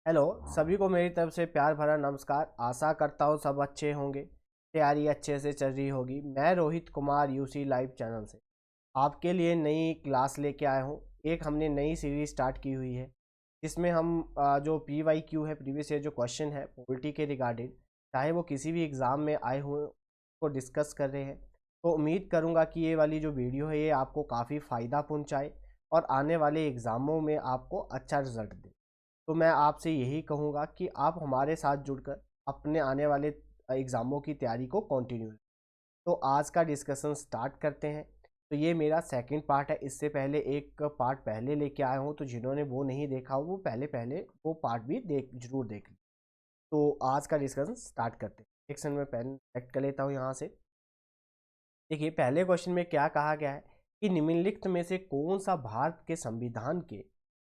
Hello. सभी को मेरी तरफ से प्यार भरा नमस्कार। आशा करता हूँ सब अच्छे होंगे, तैयारी अच्छे से चल रही होगी। मैं Rohit Kumar UC live channel से आपके लिए नई क्लास लेके आया हूँ। एक हमने नई सीरीज स्टार्ट की हुई है जिसमें हम जो PYQ है, प्रीवियस ईयर जो क्वेश्चन है पॉलिटी के रिगार्डिंग, चाहे वो किसी भी एग्ज़ाम में आए हुए को डिस्कस कर रहे हैं। तो उम्मीद करूँगा कि ये वाली जो वीडियो है ये आपको काफ़ी फ़ायदा पहुँचाए और आने वाले एग्ज़ामों में आपको अच्छा रिजल्ट दे। तो मैं आपसे यही कहूँगा कि आप हमारे साथ जुड़कर अपने आने वाले एग्ज़ामों की तैयारी को कंटिन्यू। तो आज का डिस्कशन स्टार्ट करते हैं। तो ये मेरा सेकंड पार्ट है। इससे पहले एक पार्ट पहले लेके आया हूँ, तो जिन्होंने वो नहीं देखा वो पहले पहले वो पार्ट भी जरूर देख लें। तो आज का डिस्कशन स्टार्ट करते हैं। सेक्शन में पेन सेलेक्ट कर लेता हूँ यहाँ से। देखिए, पहले क्वेश्चन में क्या कहा गया है कि निम्नलिखित में से कौन सा भारत के संविधान के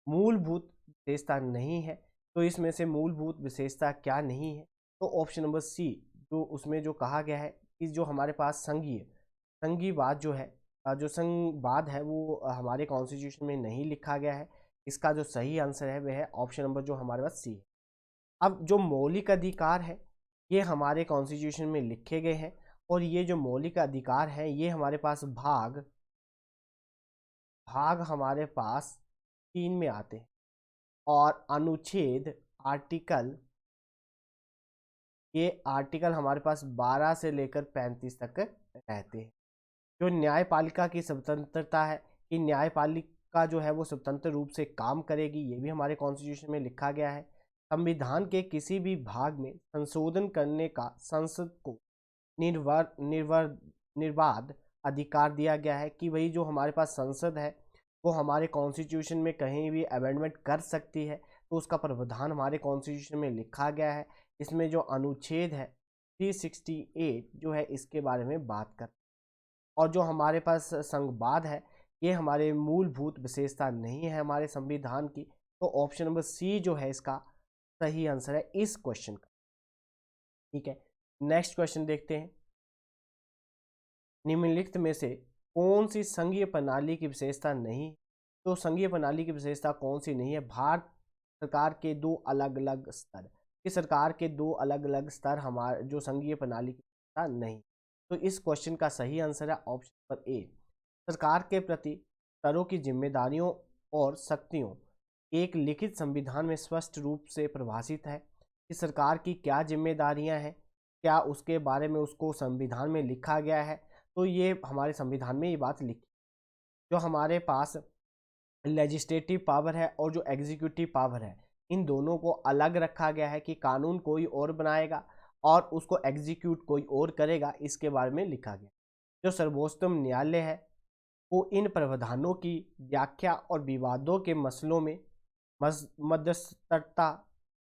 मूलभूत विशेषता नहीं है। तो इसमें से मूलभूत विशेषता क्या नहीं है? तो ऑप्शन नंबर सी, जो उसमें जो कहा गया है कि जो हमारे पास संघीयवाद जो है, जो संघवाद है वो हमारे कॉन्स्टिट्यूशन में नहीं लिखा गया है। इसका जो सही आंसर है वह है ऑप्शन नंबर जो हमारे पास सी है। अब जो मौलिक अधिकार है ये हमारे कॉन्स्टिट्यूशन में लिखे गए हैं, और ये जो मौलिक अधिकार है ये हमारे पास भाग भाग हमारे पास 3 में आते हैं, और अनुच्छेद आर्टिकल, ये आर्टिकल हमारे पास 12 से लेकर 35 तक रहते हैं। जो न्यायपालिका की स्वतंत्रता है, कि न्यायपालिका जो है वो स्वतंत्र रूप से काम करेगी, ये भी हमारे कॉन्स्टिट्यूशन में लिखा गया है। संविधान के किसी भी भाग में संशोधन करने का संसद को निर्वाध अधिकार दिया गया है, कि वही जो हमारे पास संसद है वो हमारे कॉन्स्टिट्यूशन में कहीं भी अमेंडमेंट कर सकती है। तो उसका प्रावधान हमारे कॉन्स्टिट्यूशन में लिखा गया है। इसमें जो अनुच्छेद है 368 जो है इसके बारे में बात कर, और जो हमारे पास संघवाद है ये हमारे मूलभूत विशेषता नहीं है हमारे संविधान की। तो ऑप्शन नंबर सी जो है इसका सही आंसर है इस क्वेश्चन का। ठीक है, नेक्स्ट क्वेश्चन देखते हैं। निम्नलिखित में से कौन सी संघीय प्रणाली की विशेषता नहीं? तो संघीय प्रणाली की विशेषता कौन सी नहीं है? भारत सरकार के दो अलग अलग स्तर, इस सरकार के दो अलग अलग स्तर हमारे जो संघीय प्रणाली की विशेषता नहीं। तो इस क्वेश्चन का सही आंसर है ऑप्शन नंबर ए। सरकार के प्रति स्तरों की जिम्मेदारियों और शक्तियों एक लिखित संविधान में स्पष्ट रूप से परिभाषित है कि सरकार की क्या जिम्मेदारियां हैं, क्या उसके बारे में उसको संविधान में लिखा गया है। तो ये हमारे संविधान में ये बात लिखी। जो हमारे पास लेजिस्लेटिव पावर है और जो एग्जीक्यूटिव पावर है, इन दोनों को अलग रखा गया है, कि कानून कोई और बनाएगा और उसको एग्जीक्यूट कोई और करेगा, इसके बारे में लिखा गया। जो सर्वोच्चतम न्यायालय है वो इन प्रावधानों की व्याख्या और विवादों के मसलों में मध्यस्थता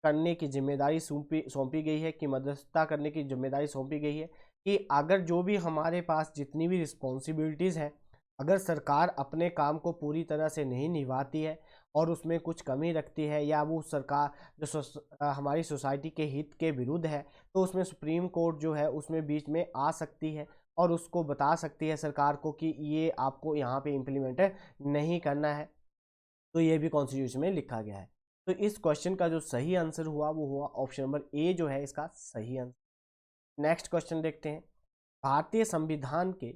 करने की जिम्मेदारी सौंपी गई है, कि मध्यस्थता करने की जिम्मेदारी सौंपी गई है, कि अगर जो भी हमारे पास जितनी भी रिस्पॉन्सिबिलिटीज़ हैं, अगर सरकार अपने काम को पूरी तरह से नहीं निभाती है और उसमें कुछ कमी रखती है, या वो सरकार जो हमारी सोसाइटी के हित के विरुद्ध है, तो उसमें सुप्रीम कोर्ट जो है उसमें बीच में आ सकती है और उसको बता सकती है सरकार को कि ये आपको यहाँ पे इम्प्लीमेंट नहीं करना है। तो ये भी कॉन्स्टिट्यूशन में लिखा गया है। तो इस क्वेश्चन का जो सही आंसर हुआ वो हुआ ऑप्शन नंबर ए जो है इसका सही आंसर। नेक्स्ट क्वेश्चन देखते हैं। भारतीय संविधान के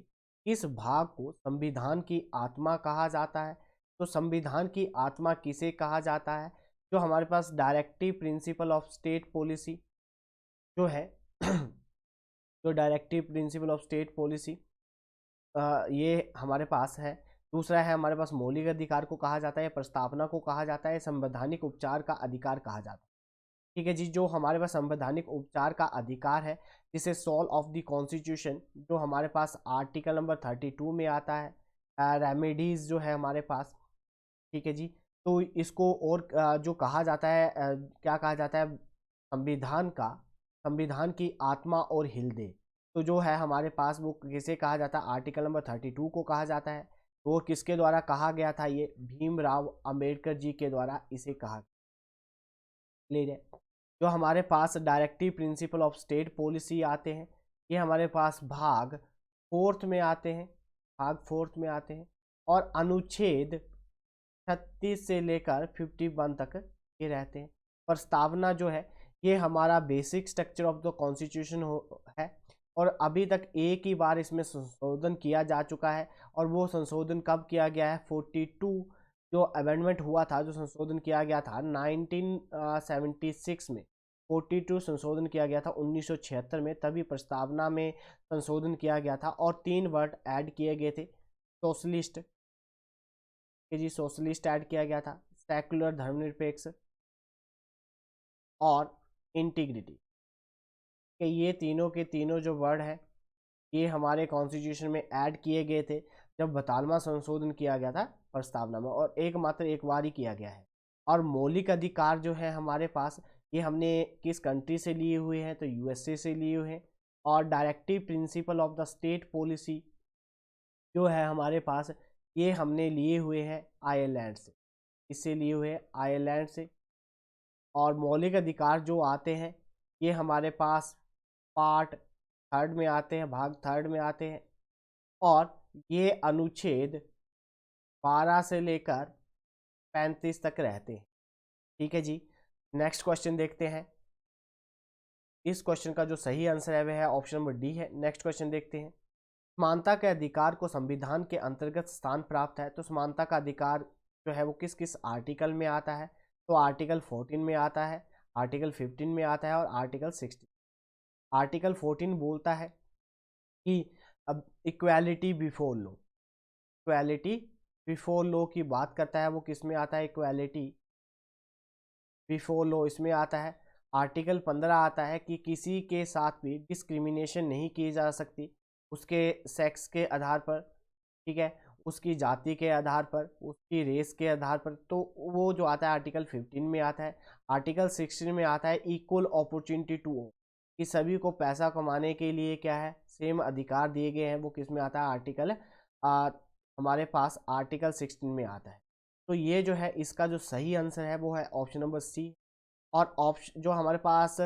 किस भाग को संविधान की आत्मा कहा जाता है? तो संविधान की आत्मा किसे कहा जाता है? जो हमारे पास directive principle of state policy जो है जो directive principle of state policy ये हमारे पास है। दूसरा है हमारे पास मौलिक अधिकार को कहा जाता है, प्रस्तावना को कहा जाता है, संवैधानिक उपचार का अधिकार कहा जाता है। ठीक है जी, जो हमारे पास संवैधानिक उपचार का अधिकार है, जिसे सोल ऑफ द कॉन्स्टिट्यूशन जो हमारे पास आर्टिकल नंबर 32 में आता है, रेमेडीज जो है हमारे पास। ठीक है जी, तो इसको और जो कहा जाता है, क्या कहा जाता है, संविधान की आत्मा और हृदय। तो जो है हमारे पास वो किसे कहा जाता है? आर्टिकल नंबर 32 को कहा जाता है। वो किसके द्वारा कहा गया था? ये भीमराव अंबेडकर जी के द्वारा इसे कहा। क्लियर है? जो हमारे पास directive principle of state policy आते हैं, ये हमारे पास भाग फोर्थ में आते हैं, और अनुच्छेद 36 से लेकर 51 तक ये रहते हैं। प्रस्तावना जो है ये हमारा basic structure of the constitution है, और अभी तक एक ही बार इसमें संशोधन किया जा चुका है, और वो संशोधन कब किया गया है? 42 जो अमेंडमेंट हुआ था, जो संशोधन किया गया था 1976 में, 42 संशोधन किया गया था 1976 में, तभी प्रस्तावना में संशोधन किया गया था, और 3 वर्ड ऐड किए गए थे। सोशलिस्ट जी, सोशलिस्ट ऐड किया गया था, सेकुलर धर्मनिरपेक्ष, और इंटीग्रिटी कि ये तीनों के तीनों जो वर्ड है ये हमारे कॉन्स्टिट्यूशन में ऐड किए गए थे जब 42वां संशोधन किया गया था प्रस्तावना में, और एकमात्र एक बार ही किया गया है। और मौलिक अधिकार जो है हमारे पास, ये हमने किस कंट्री से लिए हुए हैं? तो यूएसए से लिए हुए हैं। और directive principle of the state policy जो है हमारे पास, ये हमने लिए हुए हैं आयरलैंड से। इससे लिए हुए हैं आयरलैंड से। और मौलिक अधिकार जो आते हैं ये हमारे पास पार्ट 3 में आते हैं, भाग 3 में आते हैं, और ये अनुच्छेद 12 से लेकर 35 तक रहते हैं। ठीक है जी, नेक्स्ट क्वेश्चन देखते हैं। इस क्वेश्चन का जो सही आंसर है वह है ऑप्शन नंबर डी है। नेक्स्ट क्वेश्चन देखते हैं। समानता के अधिकार को संविधान के अंतर्गत स्थान प्राप्त है, तो समानता का अधिकार जो है वो किस किस आर्टिकल में आता है? तो आर्टिकल 14 में आता है, आर्टिकल 15 में आता है, और आर्टिकल 16। आर्टिकल 14 बोलता है कि अब equality before law, equality before law की बात करता है। वो किस में आता है? इक्वालिटी बिफोर लॉ इसमें आता है। आर्टिकल 15 आता है कि किसी के साथ भी डिस्क्रिमिनेशन नहीं की जा सकती उसके सेक्स के आधार पर, ठीक है, उसकी जाति के आधार पर, उसकी रेस के आधार पर। तो वो जो आता है आर्टिकल 15 में आता है। आर्टिकल 16 में आता है इक्वल अपॉर्चुनिटी टू ऑल, कि सभी को पैसा कमाने के लिए क्या है? सेम अधिकार दिए गए हैं। वो किस में आता है? आर्टिकल हमारे पास आर्टिकल 16 में आता है। तो ये जो है इसका जो सही आंसर है वो है ऑप्शन नंबर सी। और ऑप्शन जो हमारे पास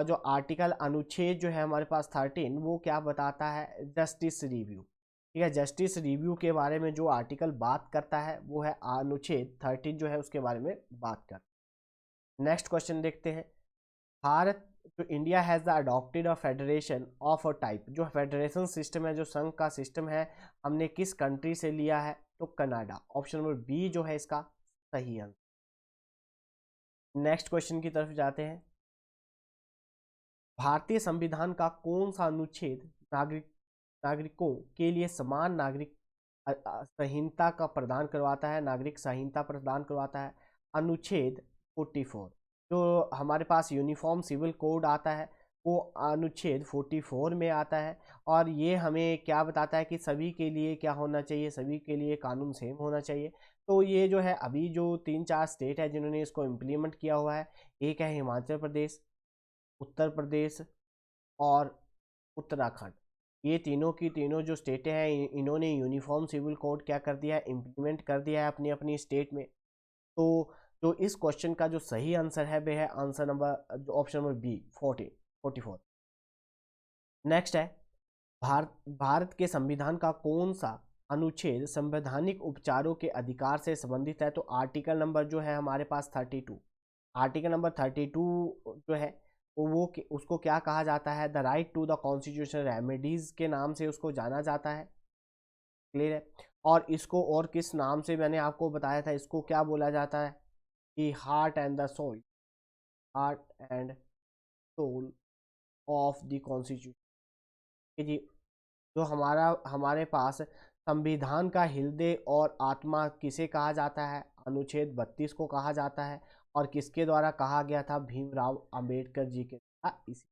जो आर्टिकल अनुच्छेद जो है हमारे पास 13, वो क्या बताता है? Justice review. ठीक है, जस्टिस रिव्यू के बारे में जो आर्टिकल बात करता है वो है अनुच्छेद 13 जो है उसके बारे में बात करता है। नेक्स्ट क्वेश्चन देखते हैं। भारत जो India has the adopted a federation of a type, जो फेडरेशन सिस्टम है, जो संघ का सिस्टम है, हमने किस कंट्री से लिया है? तो कनाडा। ऑप्शन नंबर बी जो है इसका सही आंसर। नेक्स्ट क्वेश्चन की तरफ जाते हैं। भारतीय संविधान का कौन सा अनुच्छेद नागरिकों के लिए समान नागरिक संहिता का प्रदान करवाता है? नागरिक संहिता प्रदान करवाता है। अनुच्छेद 44 जो हमारे पास यूनिफॉर्म सिविल कोड आता है वो अनुच्छेद 44 में आता है। और ये हमें क्या बताता है कि सभी के लिए क्या होना चाहिए? सभी के लिए कानून सेम होना चाहिए। तो ये जो है अभी जो 3-4 स्टेट है जिन्होंने इसको इम्प्लीमेंट किया हुआ है, एक है हिमाचल प्रदेश, उत्तर प्रदेश, और उत्तराखंड। ये तीनों की तीनों जो स्टेटें हैं इन्होंने यूनिफॉर्म सिविल कोड क्या कर दिया है? इम्प्लीमेंट कर दिया है अपनी अपनी स्टेट में। तो जो इस क्वेश्चन का जो सही आंसर है वह है answer number option number B 44। Next है, भारत के संविधान का कौन सा अनुच्छेद संवैधानिक उपचारों के अधिकार से संबंधित है? तो आर्टिकल नंबर जो है हमारे पास 32। आर्टिकल नंबर 32 जो है वो उसको क्या कहा जाता है? The right to the constitutional remedies के नाम से उसको जाना जाता है। क्लियर है? और इसको और किस नाम से मैंने आपको बताया था, इसको क्या बोला जाता है? कि heart and the soul, heart and soul of the constitution जी। जो हमारे पास संविधान का हृदय और आत्मा किसे कहा जाता है? अनुच्छेद 32 को कहा जाता है। और किसके द्वारा कहा गया था? भीमराव अंबेडकर जी के द्वारा। इसी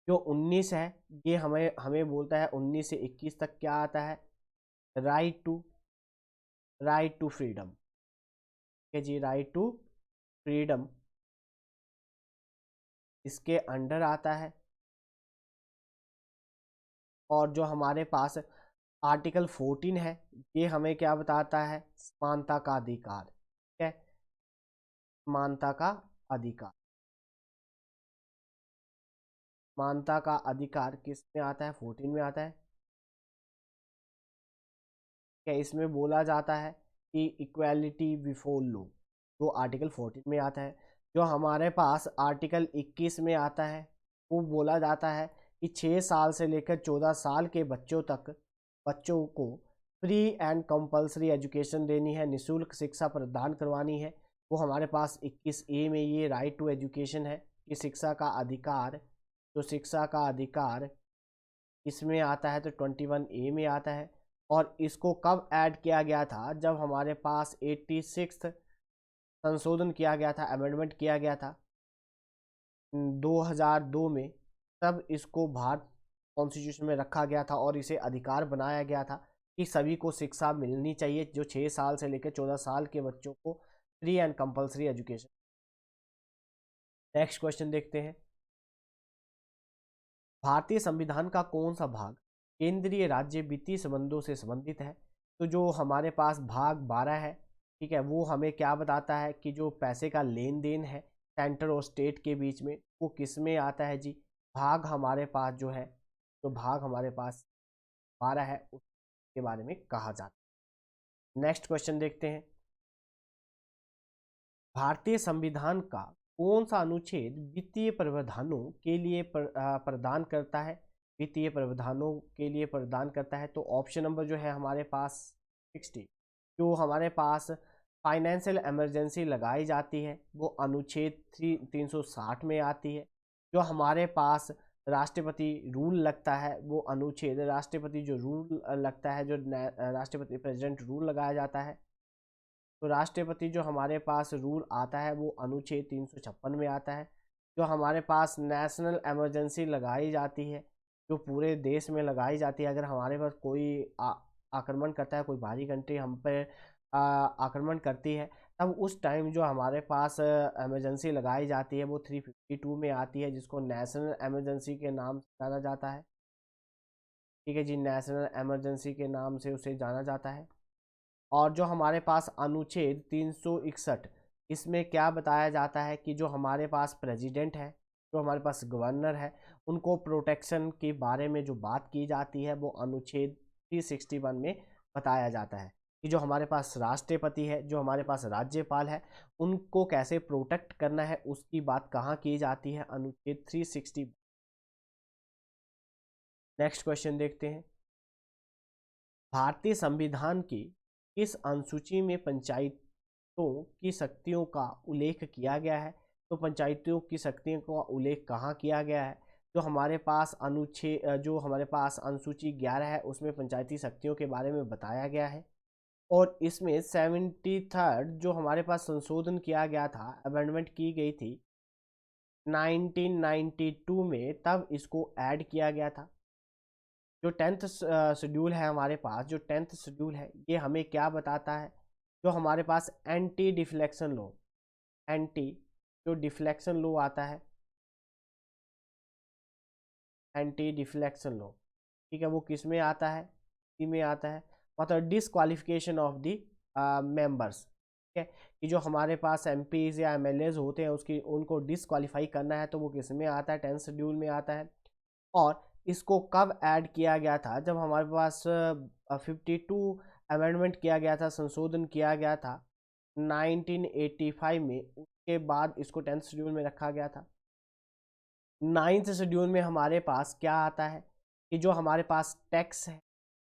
जो 19 है ये हमें हमें बोलता है 19 से 21 तक क्या आता है? Right to freedom. ठीक है जी, राइट टू फ्रीडम इसके अंडर आता है। और जो हमारे पास आर्टिकल 14 है ये हमें क्या बताता है? समानता का अधिकार। ठीक है, समानता का अधिकार। समानता का अधिकार किस में आता है? 14 में आता है। क्या इसमें बोला जाता है कि इक्वालिटी बिफोर लॉ, वो आर्टिकल 14 में आता है। जो हमारे पास आर्टिकल 21 में आता है वो बोला जाता है कि 6 साल से लेकर 14 साल के बच्चों को फ्री एंड कंपलसरी एजुकेशन देनी है, निःशुल्क शिक्षा प्रदान करवानी है। वो हमारे पास 21A में ये राइट टू एजुकेशन है कि शिक्षा का अधिकार इसमें आता है, तो 21A में आता है। और इसको कब ऐड किया गया था? जब हमारे पास 86 संशोधन किया गया था, अमेंडमेंट किया गया था 2002 में, तब इसको भारत कॉन्स्टिट्यूशन में रखा गया था और इसे अधिकार बनाया गया था कि सभी को शिक्षा मिलनी चाहिए, जो 6 साल से लेकर 14 साल के बच्चों को free and compulsory education. Next question देखते हैं। भारतीय संविधान का कौन सा भाग केंद्रीय राज्य वित्तीय संबंधों से संबंधित है? तो जो हमारे पास भाग 12 है, ठीक है, वो हमें क्या बताता है कि जो पैसे का लेन देन है सेंटर और स्टेट के बीच में, वो किस में आता है जी? भाग हमारे पास जो है, तो भाग हमारे पास 12 है, उसके बारे में कहा जाता है। नेक्स्ट क्वेश्चन देखते हैं। भारतीय संविधान का कौन सा अनुच्छेद वित्तीय प्रावधानों के लिए प्रदान करता है? वित्तीय प्रावधानों के लिए प्रदान करता है, तो ऑप्शन नंबर जो है हमारे पास 60, जो हमारे पास फाइनेंशियल इमरजेंसी लगाई जाती है वो अनुच्छेद 360 में आती है। जो हमारे पास राष्ट्रपति रूल लगता है वो अनुच्छेद, राष्ट्रपति जो रूल लगता है, जो राष्ट्रपति प्रेसिडेंट रूल लगाया जाता है, तो राष्ट्रपति जो हमारे पास रूल आता है वो अनुच्छेद 356 में आता है। जो हमारे पास नेशनल इमरजेंसी लगाई जाती है, जो पूरे देश में लगाई जाती है, अगर हमारे पास कोई आक्रमण करता है, कोई बाहरी कंट्री हम पे आक्रमण करती है, तब उस टाइम जो हमारे पास इमरजेंसी लगाई जाती है वो 352 में आती है, जिसको नेशनल इमरजेंसी के नाम से जाना जाता है। ठीक है जी, नेशनल इमरजेंसी के नाम से उसे जाना जाता है। और जो हमारे पास अनुच्छेद 361, इसमें क्या बताया जाता है कि जो हमारे पास प्रेसिडेंट है, जो हमारे पास गवर्नर है, उनको प्रोटेक्शन के बारे में जो बात की जाती है वो अनुच्छेद 361 में बताया जाता है कि जो हमारे पास राष्ट्रपति है, जो हमारे पास राज्यपाल है, उनको कैसे प्रोटेक्ट करना है उसकी बात कहाँ की जाती है? अनुच्छेद 360। नेक्स्ट क्वेश्चन देखते हैं। भारतीय संविधान की किस अनुसूची में पंचायतों की शक्तियों का उल्लेख किया गया है? तो पंचायतों की शक्तियों का उल्लेख कहाँ किया गया है? जो हमारे पास अनुसूची 11 है उसमें पंचायती शक्तियों के बारे में बताया गया है। और इसमें 73rd जो हमारे पास संशोधन किया गया था, अमेंडमेंट की गई थी 1992 में, तब इसको ऐड किया गया था। जो 10th शेड्यूल है हमारे पास, जो 10th शेड्यूल है, ये हमें क्या बताता है? जो हमारे पास एंटी डिफ्लेक्शन लॉ, एंटी जो डिफ्लेक्शन लॉ आता है, एंटी डिफ्लेक्शन लॉ, ठीक है, वो किस में आता है? इसी में आता है। मतलब डिसक्वालिफिकेशन ऑफ दी मेंबर्स, ठीक है, कि जो हमारे पास एमपीज या एमएलएज होते हैं उसकी उनको डिसक्वालीफाई करना है, तो वो किस में आता है? 10th शेड्यूल में आता है। और इसको कब ऐड किया गया था? जब हमारे पास 52 अमेंडमेंट किया गया था, संशोधन किया गया था 1985 में, उसके बाद इसको 10th शेड्यूल में रखा गया था। 9th शेड्यूल में हमारे पास क्या आता है कि जो हमारे पास टैक्स है,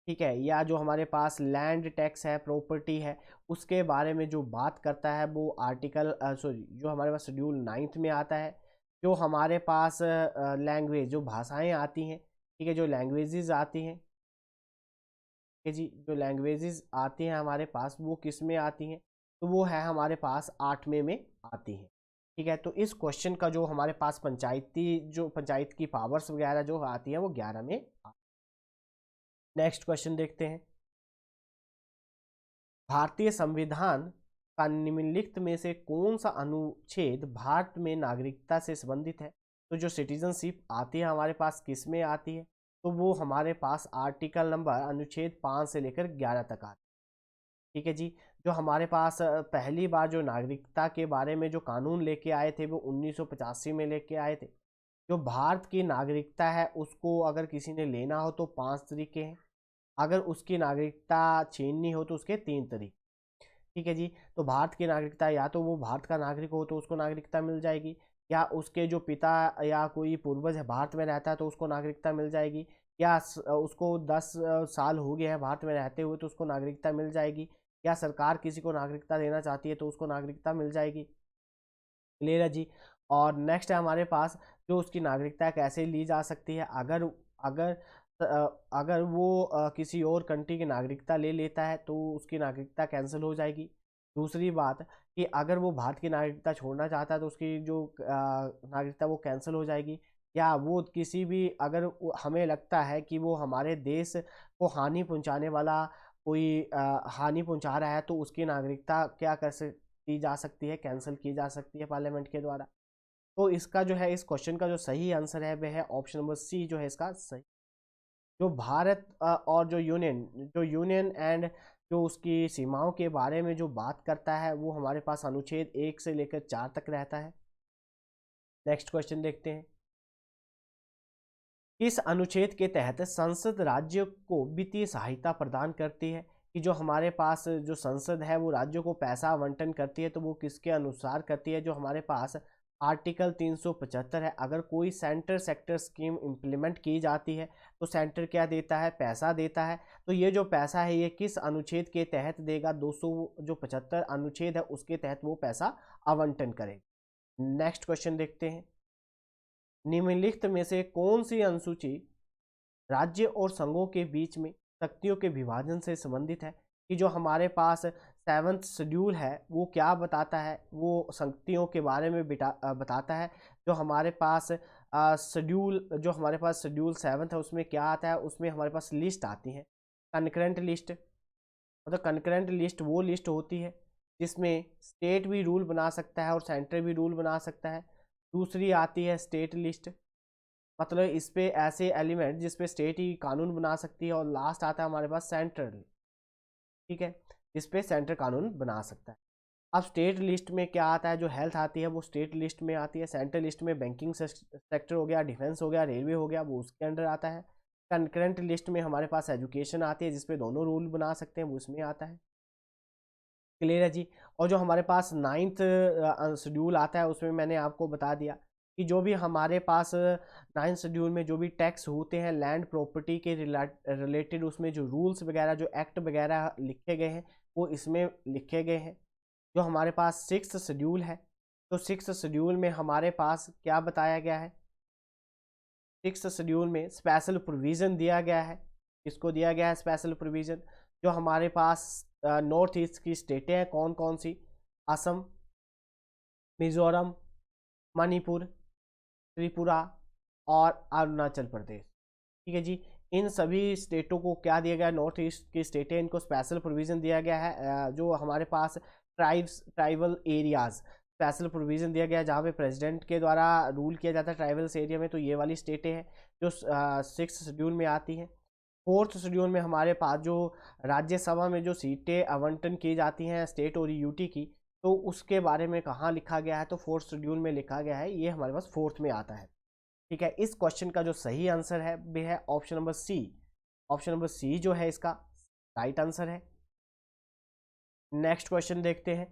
ठीक है, या जो हमारे पास लैंड टैक्स है, प्रॉपर्टी है, उसके बारे में जो बात करता है वो आर्टिकल जो हमारे पास शेड्यूल 9th में आता है। जो हमारे पास लैंग्वेज, जो भाषाएं आती हैं, ठीक है, जो लैंग्वेजेस आती हैं, ठीक है जी, जो लैंग्वेजेस आती हैं हमारे पास वो किस में आती हैं? तो वो है हमारे पास 8वें में आती हैं। ठीक है, तो इस क्वेश्चन का जो हमारे पास पंचायत की पावर्स वगैरह जो आती है वो 11 में। नेक्स्ट क्वेश्चन देखते हैं। भारतीय संविधान का निम्नलिखित में से कौन सा अनुच्छेद भारत में नागरिकता से संबंधित है? तो जो सिटीजनशिप आती है हमारे पास किस में आती है? तो वो हमारे पास आर्टिकल नंबर अनुच्छेद 5 से लेकर 11 तक आती है। ठीक है जी, जो हमारे पास पहली बार जो नागरिकता के बारे में जो कानून लेके आए थे वो 1985 में लेके आए थे। जो भारत की नागरिकता है उसको अगर किसी ने लेना हो तो 5 तरीके हैं, अगर उसकी नागरिकता छीननी हो तो उसके 3 तरीके। ठीक है जी। तो भारत की नागरिकता, या तो वो भारत का नागरिक हो तो उसको नागरिकता मिल जाएगी, या उसके जो पिता या कोई पूर्वज है भारत में रहता है तो उसको नागरिकता मिल जाएगी, या उसको 10 साल हो गए हैं भारत में रहते हुए तो उसको नागरिकता मिल जाएगी, या सरकार किसी को नागरिकता देना चाहती है तो उसको नागरिकता मिल जाएगी। क्लियर है जी। और नेक्स्ट है हमारे पास जो उसकी नागरिकता कैसे ली जा सकती है, अगर अगर अगर वो किसी और कंट्री की नागरिकता ले लेता है तो उसकी नागरिकता कैंसिल हो जाएगी। दूसरी बात कि अगर वो भारत की नागरिकता छोड़ना चाहता है तो उसकी जो नागरिकता वो कैंसिल हो जाएगी। या वो किसी भी, अगर हमें लगता है कि वो हमारे देश को हानि पहुंचाने वाला कोई हानि पहुंचा रहा है तो उसकी नागरिकता क्या कर सकती की जा सकती है, कैंसिल की जा सकती है पार्लियामेंट के द्वारा। तो इसका जो है, इस क्वेश्चन का जो सही आंसर है वह है ऑप्शन नंबर सी जो है इसका सही। जो भारत और जो यूनियन एंड जो उसकी सीमाओं के बारे में जो बात करता है वो हमारे पास अनुच्छेद 1 से लेकर 4 तक रहता है। नेक्स्ट क्वेश्चन देखते हैं। किस अनुच्छेद के तहत संसद राज्य को वित्तीय सहायता प्रदान करती है? कि जो हमारे पास जो संसद है वो राज्यों को पैसा आवंटन करती है तो वो किसके अनुसार करती है? जो हमारे पास आर्टिकल 375 है। अगर कोई सेंटर सेक्टर स्कीम इम्प्लीमेंट की जाती है तो सेंटर क्या देता है? पैसा देता है। तो ये जो पैसा है ये किस अनुच्छेद के तहत देगा? 275 अनुच्छेद है उसके तहत वो पैसा आवंटन करेगा। नेक्स्ट क्वेश्चन देखते हैं। निम्नलिखित में से कौन सी अनुसूची राज्य और संघों के बीच में शक्तियों के विभाजन से संबंधित है? कि जो हमारे पास 7th शेड्यूल है वो क्या बताता है? वो शक्तियों के बारे में बताता है। जो हमारे पास शेड्यूल 7 है उसमें क्या आता है? उसमें हमारे पास लिस्ट आती है, कनकरेंट लिस्ट। मतलब कनकरेंट लिस्ट वो लिस्ट होती है जिसमें स्टेट भी रूल बना सकता है और सेंटर भी रूल बना सकता है। दूसरी आती है स्टेट लिस्ट, मतलब इस पे ऐसे एलिमेंट जिस पे स्टेट ही कानून बना सकती है। और लास्ट आता है हमारे पास सेंट्रल, ठीक है, जिस पे सेंटर कानून बना सकता है। अब स्टेट लिस्ट में क्या आता है? जो हेल्थ आती है वो स्टेट लिस्ट में आती है। सेंट्रल लिस्ट में बैंकिंग सेक्टर हो गया, डिफेंस हो गया, रेलवे हो गया, वो उसके अंडर आता है। कंकरेंट लिस्ट में हमारे पास एजुकेशन आती है जिसपे दोनों रूल बना सकते हैं, वो उसमें आता है। क्लियर है जी। और जो हमारे पास 9th शेड्यूल आता है उसमें मैंने आपको बता दिया कि जो भी हमारे पास 9th शेड्यूल में जो भी टैक्स होते हैं लैंड प्रॉपर्टी के रिलेटेड, उसमें जो रूल्स वगैरह जो एक्ट वगैरह लिखे गए हैं वो इसमें लिखे गए हैं। जो हमारे पास 6th शेड्यूल है तो 6th शेड्यूल में हमारे पास क्या बताया गया है? 6th शेड्यूल में स्पेशल प्रोविज़न दिया गया है। किसको दिया गया है स्पेशल प्रोविज़न? जो हमारे पास नॉर्थ ईस्ट की स्टेटें हैं कौन कौन सी? असम, मिजोरम, मणिपुर, त्रिपुरा और अरुणाचल प्रदेश। ठीक है जी। इन सभी स्टेटों को क्या दिया गया? नॉर्थ ईस्ट की स्टेटें, इनको स्पेशल प्रोविज़न दिया गया है। जो हमारे पास ट्राइबल एरियाज़, स्पेशल प्रोविज़न दिया गया है जहाँ पे प्रेसिडेंट के द्वारा रूल किया जाता है ट्राइबल्स एरिया में। तो ये वाली स्टेटें हैं जो 6th शेड्यूल में आती हैं। 4th शेड्यूल में हमारे पास जो राज्यसभा में जो सीटें आवंटन की जाती हैं स्टेट और यूटी की, तो उसके बारे में कहाँ लिखा गया है? तो 4th शेड्यूल में लिखा गया है। ये हमारे पास 4th में आता है। ठीक है। इस क्वेश्चन का जो सही आंसर है वह है option number C. Option number C जो है इसका राइट आंसर है। नेक्स्ट क्वेश्चन देखते हैं।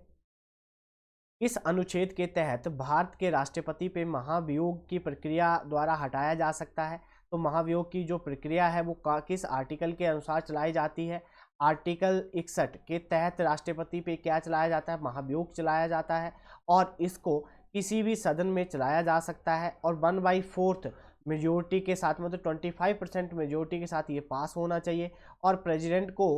इस अनुच्छेद के तहत भारत के राष्ट्रपति पे महाभियोग की प्रक्रिया द्वारा हटाया जा सकता है। तो महाभियोग की जो प्रक्रिया है वो किस आर्टिकल के अनुसार चलाई जाती है? आर्टिकल 61 के तहत राष्ट्रपति पे क्या चलाया जाता है? महाभियोग चलाया जाता है। और इसको किसी भी सदन में चलाया जा सकता है और 1/4 मेजोरिटी के साथ, मतलब 25% मेजोरिटी के साथ ये पास होना चाहिए। और प्रेसिडेंट को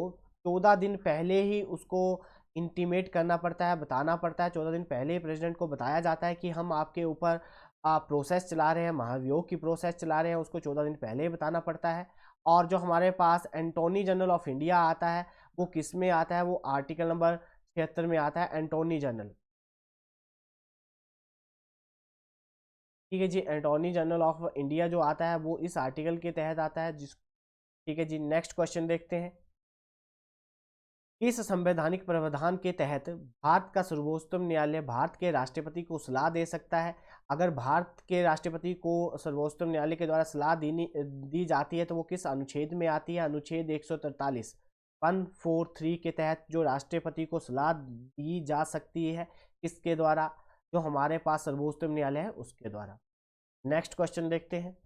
14 दिन पहले ही उसको इंटीमेट करना पड़ता है, बताना पड़ता है। 14 दिन पहले ही प्रेसिडेंट को बताया जाता है कि हम आपके ऊपर प्रोसेस चला रहे हैं, महाभियोग की प्रोसेस चला रहे हैं, उसको 14 दिन पहले ही बताना पड़ता है। और जो हमारे पास एंटोनी जनरल ऑफ इंडिया आता है वो किस में आता है? वो आर्टिकल नंबर 76 में आता है, एंटोनी जनरल। ठीक है जी। एंटोनी जनरल ऑफ इंडिया जो आता है वो इस आर्टिकल के तहत आता है जिस ठीक है जी। नेक्स्ट क्वेश्चन देखते हैं। इस संवैधानिक प्रावधान के तहत भारत का सर्वोच्च न्यायालय भारत के राष्ट्रपति को सलाह दे सकता है। अगर भारत के राष्ट्रपति को सर्वोच्च न्यायालय के द्वारा सलाह दी जाती है तो वो किस अनुच्छेद में आती है? अनुच्छेद 143 143 के तहत जो राष्ट्रपति को सलाह दी जा सकती है, किसके द्वारा? जो हमारे पास सर्वोच्च न्यायालय है उसके द्वारा। नेक्स्ट क्वेश्चन देखते हैं।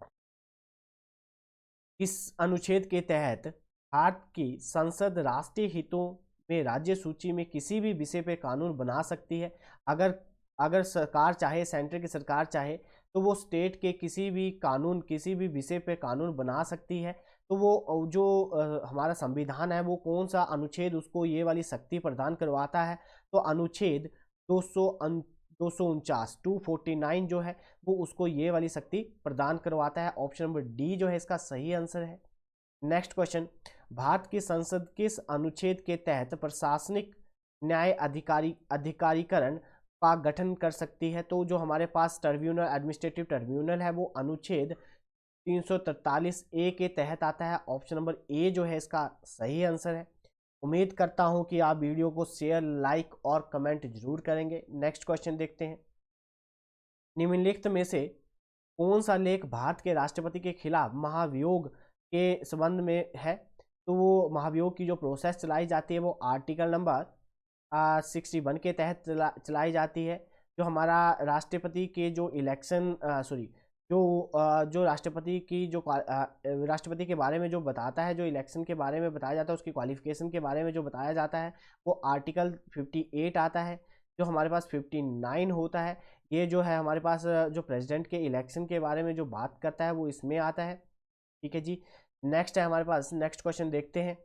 इस अनुच्छेद के तहत भारत की संसद राष्ट्रीय हितों में राज्य सूची में किसी भी विषय पे कानून बना सकती है। अगर सरकार चाहे, सेंटर की सरकार चाहे, तो वो स्टेट के किसी भी कानून, किसी भी विषय पे कानून बना सकती है। तो वो जो हमारा संविधान है, वो कौन सा अनुच्छेद उसको ये वाली शक्ति प्रदान करवाता है? तो अनुच्छेद 249 जो है वो उसको ये वाली शक्ति प्रदान करवाता है। ऑप्शन नंबर डी जो है इसका सही आंसर है। नेक्स्ट क्वेश्चन, भारत की संसद किस अनुच्छेद के तहत प्रशासनिक न्याय अधिकारीकरण का गठन कर सकती है? तो जो हमारे पास ट्रिब्यूनल, एडमिनिस्ट्रेटिव ट्रिब्यूनल है, वो अनुच्छेद 343 ए के तहत आता है। ऑप्शन नंबर ए जो है इसका सही आंसर है। उम्मीद करता हूं कि आप वीडियो को शेयर, लाइक और कमेंट जरूर करेंगे। नेक्स्ट क्वेश्चन देखते हैं। निम्नलिखित में से कौन सा लेख भारत के राष्ट्रपति के खिलाफ महाभियोग के संबंध में है? तो वो महाभियोग की जो प्रोसेस चलाई जाती है वो आर्टिकल नंबर 61 के तहत चलाई जाती है। जो हमारा राष्ट्रपति के जो इलेक्शन जो राष्ट्रपति की जो राष्ट्रपति के बारे में जो बताता है, जो इलेक्शन के बारे में बताया जाता है, उसकी क्वालिफिकेशन के बारे में जो बताया जाता है, वो आर्टिकल 58 आता है। जो हमारे पास 59 होता है, ये जो है हमारे पास जो प्रेसिडेंट के इलेक्शन के बारे में जो बात करता है वो इसमें आता है। ठीक है जी। नेक्स्ट है हमारे पास, नेक्स्ट क्वेश्चन देखते हैं।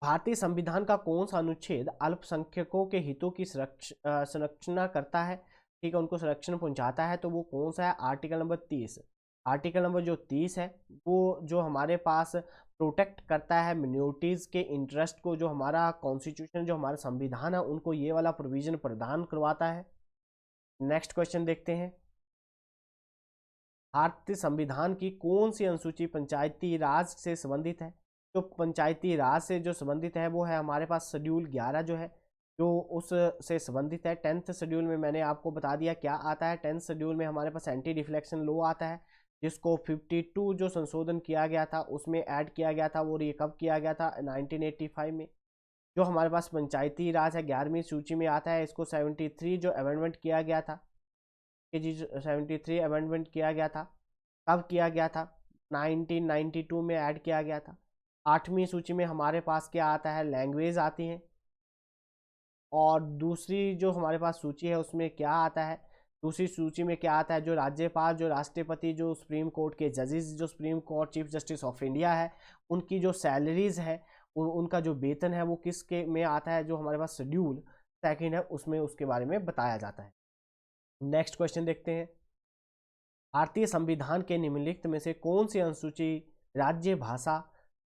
भारतीय संविधान का कौन सा अनुच्छेद अल्पसंख्यकों के हितों की संरक्षण करता है? ठीक है, उनको संरक्षण पहुंचाता है। तो वो कौन सा है? Article number 30। आर्टिकल नंबर जो 30 है वो जो हमारे पास प्रोटेक्ट करता है मिनोरिटीज़ के इंटरेस्ट को। जो हमारा कॉन्स्टिट्यूशन, जो हमारा संविधान है, उनको ये वाला प्रोविजन प्रदान करवाता है। नेक्स्ट क्वेश्चन देखते हैं। भारतीय संविधान की कौन सी अनुसूची पंचायती राज से संबंधित है? जो पंचायती राज से जो संबंधित है वो है हमारे पास शेड्यूल 11 जो है, जो उस से संबंधित है। 10th शेड्यूल में मैंने आपको बता दिया क्या आता है। 10th शेड्यूल में हमारे पास एंटी डिफ्लेक्शन लॉ आता है, जिसको 52 जो संशोधन किया गया था उसमें ऐड किया गया था। और ये कब किया गया था? 1985 में। जो हमारे पास पंचायती राज है 11वीं सूची में आता है। इसको 73 जो अमेंडमेंट किया गया था, जी 73 अमेंडमेंट किया गया था। कब किया गया था? 1992 में ऐड किया गया था। 8वीं सूची में हमारे पास क्या आता है? लैंग्वेज आती है। और दूसरी जो हमारे पास सूची है उसमें क्या आता है? दूसरी सूची में क्या आता है? जो राज्यपाल, जो राष्ट्रपति, जो सुप्रीम कोर्ट के जजेस, जो supreme court chief justice of India है, उनकी जो सैलरीज है, उनका जो वेतन है वो किसके में आता है? जो हमारे पास शेड्यूल 2 है उसमें उसके बारे में बताया जाता है। नेक्स्ट क्वेश्चन देखते हैं। भारतीय संविधान के निम्नलिखित में से कौन सी अनुसूची राज्य भाषा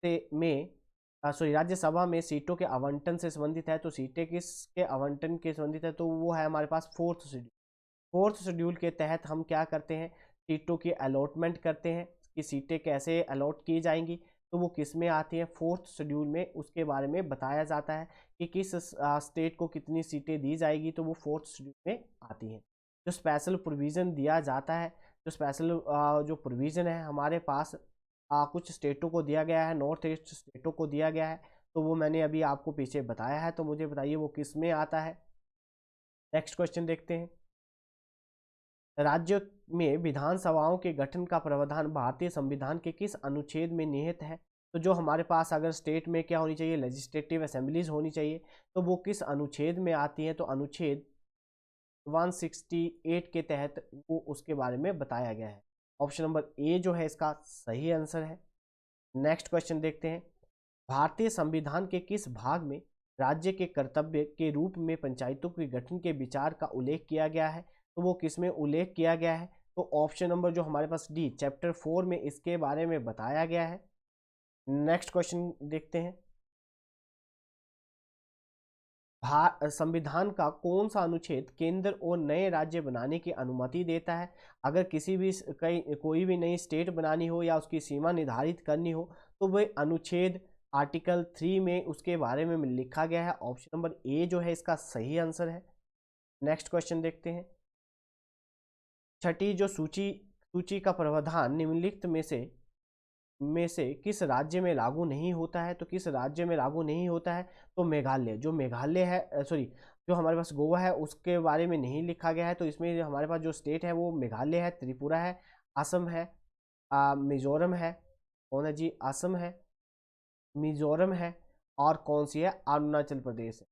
से में राज्यसभा में सीटों के आवंटन से संबंधित है? तो सीटें किसके आवंटन के संबंधित है? तो वो है हमारे पास 4th शेड्यूल। 4th शेड्यूल के तहत हम क्या करते हैं? सीटों की अलॉटमेंट करते हैं कि सीटें कैसे अलॉट की जाएंगी। तो वो किस में आती है? 4th शेड्यूल में उसके बारे में बताया जाता है कि किस स्टेट को कितनी सीटें दी जाएगी। तो वो 4th शेड्यूल में आती हैं। जो स्पेशल प्रोविज़न दिया जाता है, जो स्पेशल जो प्रोविज़न है हमारे पास कुछ स्टेटों को दिया गया है, नॉर्थ ईस्ट स्टेटों को दिया गया है। तो वो मैंने अभी आपको पीछे बताया है। तो मुझे बताइए वो किस में आता है। नेक्स्ट क्वेश्चन देखते हैं। राज्य में विधानसभाओं के गठन का प्रावधान भारतीय संविधान के किस अनुच्छेद में निहित है? तो जो हमारे पास अगर स्टेट में क्या होनी चाहिए? लेजिस्लेटिव असेंबलीज होनी चाहिए। तो वो किस अनुच्छेद में आती है? तो अनुच्छेद 168 के तहत वो उसके बारे में बताया गया है। ऑप्शन नंबर ए जो है इसका सही आंसर है। नेक्स्ट क्वेश्चन देखते हैं। भारतीय संविधान के किस भाग में राज्य के कर्तव्य के रूप में पंचायतों के गठन के विचार का उल्लेख किया गया है? तो वो किस में उल्लेख किया गया है? तो ऑप्शन नंबर जो हमारे पास डी, चैप्टर 4 में इसके बारे में बताया गया है। नेक्स्ट क्वेश्चन देखते हैं। संविधान का कौन सा अनुच्छेद केंद्र और नए राज्य बनाने की अनुमति देता है? अगर किसी भी कोई भी नई स्टेट बनानी हो या उसकी सीमा निर्धारित करनी हो तो वह अनुच्छेद आर्टिकल 3 में उसके बारे में लिखा गया है। ऑप्शन नंबर ए जो है इसका सही आंसर है। नेक्स्ट क्वेश्चन देखते हैं। छठी जो सूची का प्रावधान निम्नलिखित में से में से किस राज्य में लागू नहीं होता है? तो किस राज्य में लागू नहीं होता है? तो मेघालय। जो मेघालय है, सॉरी, जो हमारे पास गोवा है उसके बारे में नहीं लिखा गया है, तो इसमें हमारे पास जो स्टेट है वो मेघालय है, त्रिपुरा है, असम है, मिजोरम है, कौन है जी, असम है, मिजोरम है, और कौन सी है, अरुणाचल प्रदेश है।